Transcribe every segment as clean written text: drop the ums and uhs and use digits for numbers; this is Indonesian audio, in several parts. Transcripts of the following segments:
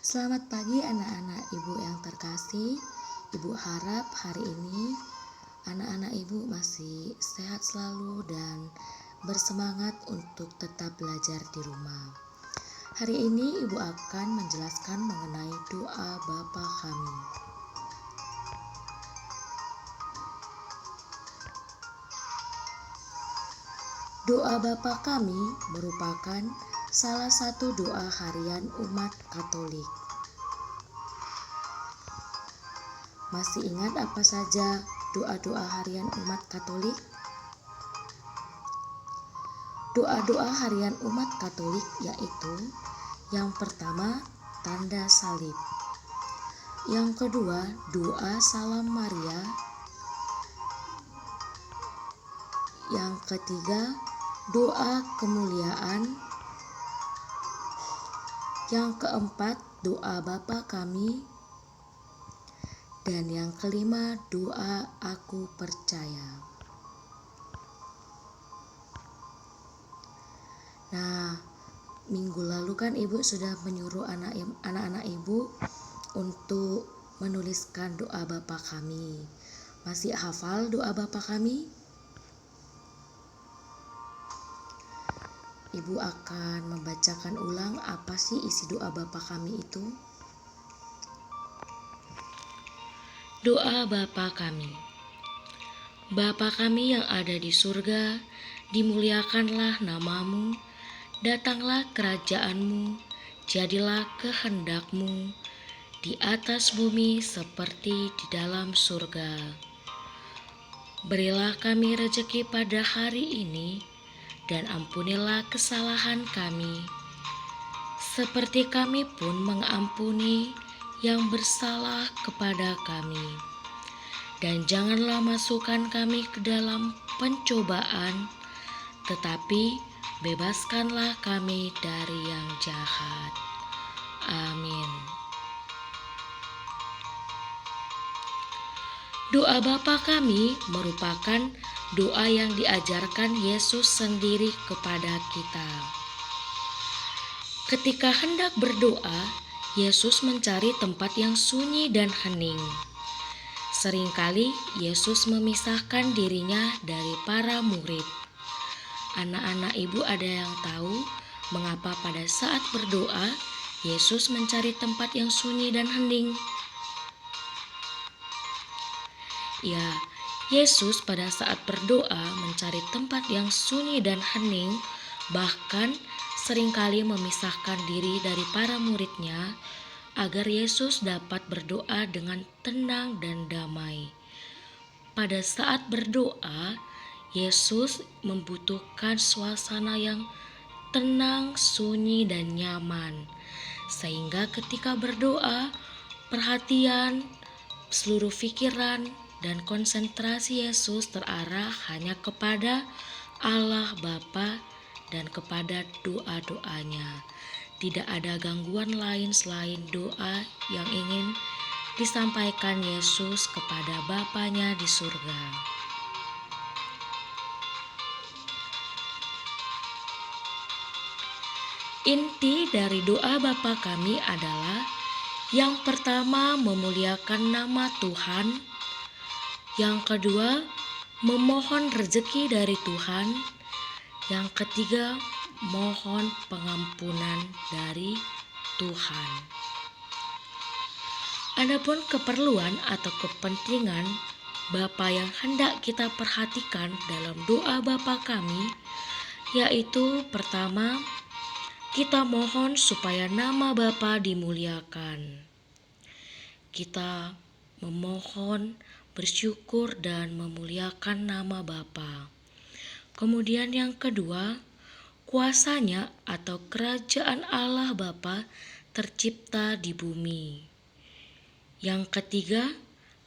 Selamat pagi anak-anak ibu yang terkasih. Ibu harap hari ini anak-anak ibu masih sehat selalu dan bersemangat untuk tetap belajar di rumah. Hari ini ibu akan menjelaskan mengenai doa Bapa kami. Doa Bapa kami merupakan salah satu doa harian umat Katolik. Masih ingat apa saja doa-doa harian umat Katolik? Doa-doa harian umat Katolik yaitu yang pertama, tanda salib. Yang kedua, doa Salam Maria. Yang ketiga, doa kemuliaan. Yang keempat, doa Bapa kami. Dan yang kelima, doa Aku Percaya. Nah, minggu lalu kan ibu sudah menyuruh anak-anak ibu untuk menuliskan doa Bapa kami. Masih hafal doa Bapa kami? Ibu akan membacakan ulang apa sih isi doa Bapa kami itu. Doa Bapa kami. Bapa kami yang ada di surga, dimuliakanlah namamu, datanglah kerajaanmu, jadilah kehendakmu di atas bumi seperti di dalam surga. Berilah kami rejeki pada hari ini, dan ampunilah kesalahan kami, seperti kami pun mengampuni yang bersalah kepada kami. Dan janganlah masukkan kami ke dalam pencobaan, tetapi bebaskanlah kami dari yang jahat. Amin. Doa Bapa kami merupakan doa yang diajarkan Yesus sendiri kepada kita. Ketika hendak berdoa, Yesus mencari tempat yang sunyi dan hening. Seringkali Yesus memisahkan dirinya dari para murid. Anak-anak ibu ada yang tahu mengapa pada saat berdoa Yesus mencari tempat yang sunyi dan hening? Ya, Yesus pada saat berdoa mencari tempat yang sunyi dan hening, bahkan seringkali memisahkan diri dari para muridnya agar Yesus dapat berdoa dengan tenang dan damai. Pada saat berdoa, Yesus membutuhkan suasana yang tenang, sunyi, dan nyaman. Sehingga ketika berdoa, perhatian, seluruh pikiran, dan konsentrasi Yesus terarah hanya kepada Allah Bapa dan kepada doa-doanya. Tidak ada gangguan lain selain doa yang ingin disampaikan Yesus kepada Bapanya di surga. Inti dari doa Bapa kami adalah yang pertama memuliakan nama Tuhan, yang kedua memohon rezeki dari Tuhan, yang ketiga mohon pengampunan dari Tuhan. Adapun keperluan atau kepentingan Bapa yang hendak kita perhatikan dalam doa Bapa kami, yaitu pertama, kita mohon supaya nama Bapa dimuliakan. Kita memohon, bersyukur dan memuliakan nama Bapa. Kemudian yang kedua, kuasanya atau kerajaan Allah Bapa tercipta di bumi. Yang ketiga,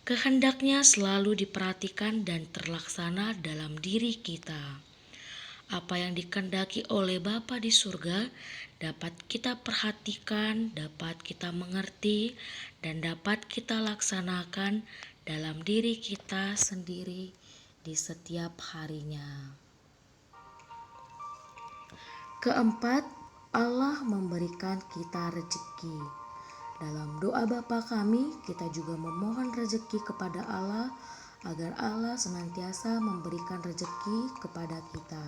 kehendaknya selalu diperhatikan dan terlaksana dalam diri kita. Apa yang dikehendaki oleh Bapa di surga dapat kita perhatikan, dapat kita mengerti, dan dapat kita laksanakan dalam diri kita sendiri di setiap harinya. Keempat, Allah memberikan kita rezeki. Dalam doa Bapa kami, kita juga memohon rezeki kepada Allah agar Allah senantiasa memberikan rezeki kepada kita.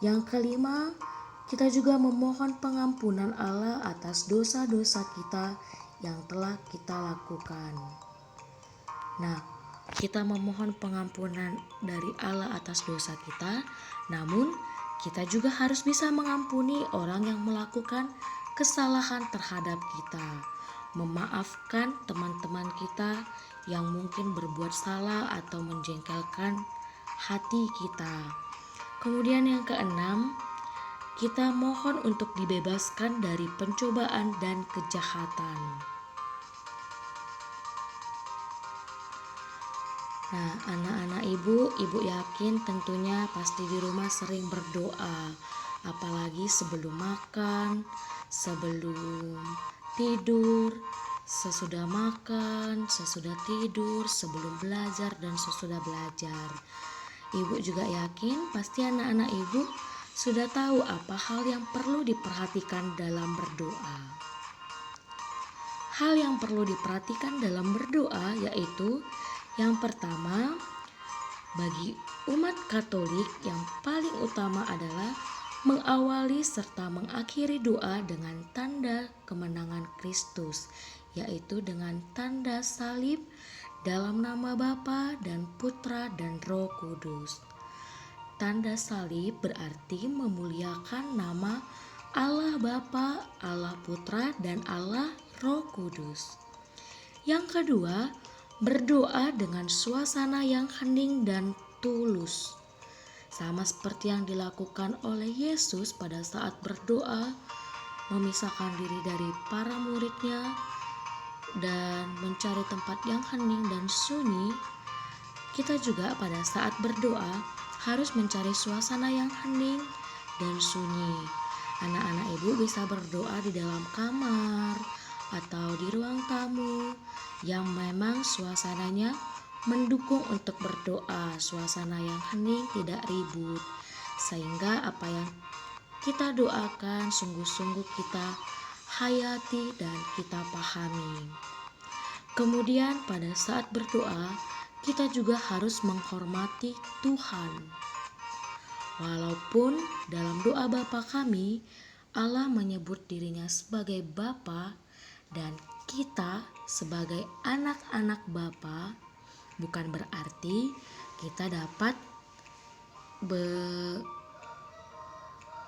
Yang kelima, kita juga memohon pengampunan Allah atas dosa-dosa kita yang telah kita lakukan. Nah, kita memohon pengampunan dari Allah atas dosa kita, namun kita juga harus bisa mengampuni orang yang melakukan kesalahan terhadap kita, memaafkan teman-teman kita yang mungkin berbuat salah atau menjengkelkan hati kita. Kemudian yang keenam, kita mohon untuk dibebaskan dari pencobaan dan kejahatan. Nah, anak-anak ibu yakin tentunya pasti di rumah sering berdoa, apalagi sebelum makan, sebelum tidur, sesudah makan, sesudah tidur, sebelum belajar, dan sesudah belajar. Ibu juga yakin pasti anak-anak ibu sudah tahu apa hal yang perlu diperhatikan dalam berdoa. Hal yang perlu diperhatikan dalam berdoa yaitu yang pertama, bagi umat Katolik yang paling utama adalah mengawali serta mengakhiri doa dengan tanda kemenangan Kristus, yaitu dengan tanda salib dalam nama Bapa dan Putra dan Roh Kudus. Tanda salib berarti memuliakan nama Allah Bapa, Allah Putra, dan Allah Roh Kudus. Yang kedua, berdoa dengan suasana yang hening dan tulus. Sama seperti yang dilakukan oleh Yesus pada saat berdoa, memisahkan diri dari para muridnya dan mencari tempat yang hening dan sunyi. Kita juga pada saat berdoa harus mencari suasana yang hening dan sunyi. Anak-anak ibu bisa berdoa di dalam kamar atau di ruang tamu yang memang suasananya mendukung untuk berdoa, suasana yang hening, tidak ribut, sehingga apa yang kita doakan sungguh-sungguh kita hayati dan kita pahami. Kemudian pada saat berdoa kita juga harus menghormati Tuhan. Walaupun dalam doa Bapa kami Allah menyebut dirinya sebagai Bapa dan kita sebagai anak-anak Bapa, bukan berarti kita dapat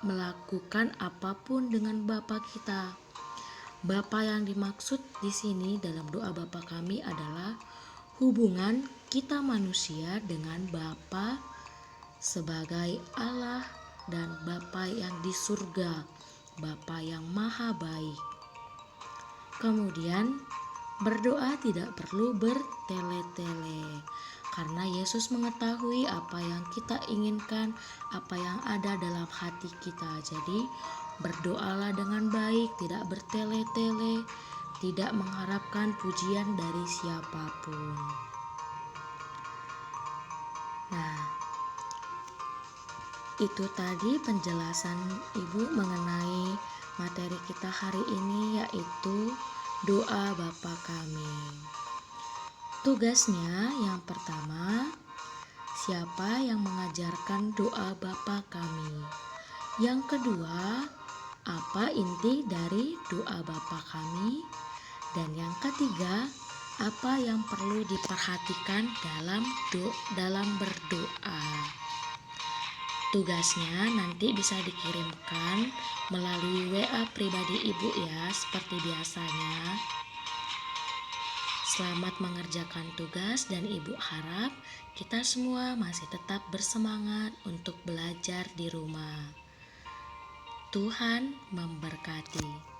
melakukan apapun dengan Bapa kita. Bapa yang dimaksud di sini dalam doa Bapa kami adalah hubungan kita manusia dengan Bapa sebagai Allah dan Bapa yang di surga, Bapa yang maha baik. Kemudian berdoa tidak perlu bertele-tele, karena Yesus mengetahui apa yang kita inginkan, apa yang ada dalam hati kita. Jadi berdoalah dengan baik, tidak bertele-tele, tidak mengharapkan pujian dari siapapun. Nah, itu tadi penjelasan Ibu mengenai materi kita hari ini, yaitu doa Bapa kami. Tugasnya yang pertama, siapa yang mengajarkan doa Bapa kami? Yang kedua, apa inti dari doa Bapa kami? Dan yang ketiga, apa yang perlu diperhatikan dalam berdoa? Tugasnya nanti bisa dikirimkan melalui WA pribadi Ibu ya, seperti biasanya. Selamat mengerjakan tugas dan Ibu harap kita semua masih tetap bersemangat untuk belajar di rumah. Tuhan memberkati.